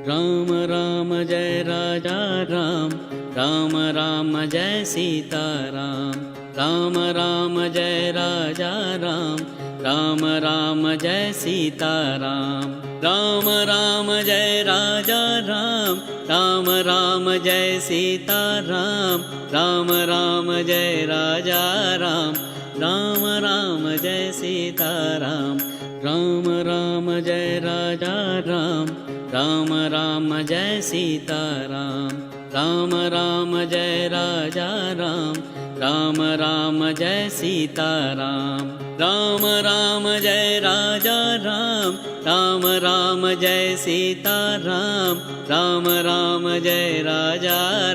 Ram Ram Jai Raja Ram, Ram Ram Jai Sita Ram. Ram Ram Jai Raja Ram, Ram Ram Jai Sita Ram. Ram Ram Jai Raja Ram, Ram Ram Jai Sita Ram. Ram Ram Jai Raja Ram, Ram Ram Jai Sita Ram. Ram Ram Jai Raja Ram, Ram Ram Jai Sita Ram. Ram Ram Jai Raja Ram, Ram Ram Jai Sita Ram. Ram Ram Jai Raja Ram, Ram Ram Jai Sita Ram. Ram Ram Jai Raja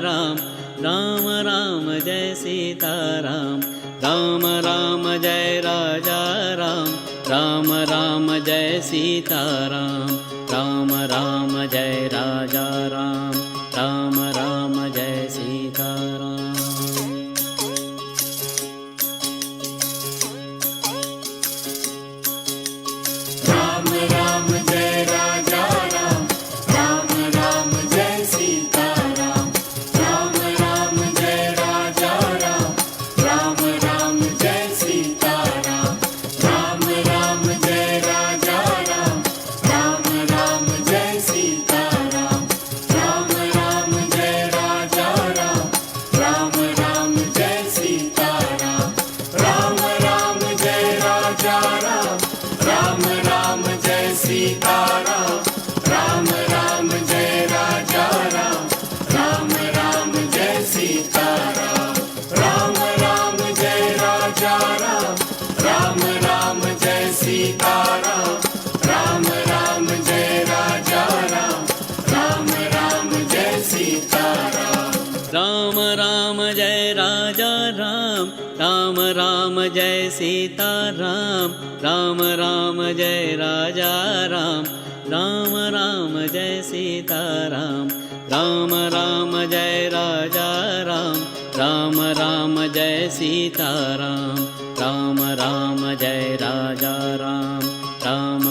Ram, Ram Ram Jai Sita Ram. Ram Ram Jai Raja Ram, Ram Ram Jai Sita Ram. Ram Ram Jai Raja Ram, Ram Ram Jai Sita Ram. Ram Ram Jai Raja Ram, Ram Ram Jai Sita Ram. Ram Ram Jai Raja Ram, Ram Ram Jai Sita Ram. Ram Ram Jai Raja Ram, Ram Ram Jai Sita Ram. Ram Ram Jai Raja Ram, Ram Ram Jai Sita Ram. Ram Ram Jai Raja Ram, Ram Ram Jai Sita Ram. Ram Ram Jai Raja Ram, Ram Ram Jai Sita Ram. Ram Ram Jai Raja Ram, Ram Ram Jai Sita Ram. Ram Ram Jai Raja Ram, Ram Ram Jai Sita Ram. Ram Ram Jai Raja Ram, Ram Ram Jai Sita Ram. Ram Ram Jai Raja Ram, Ram Ram Jai Sita Ram. Ram Ram Jai Raja Ram, Ram Ram Jai Sita Ram. Ram Ram Jai Raja Ram, Ram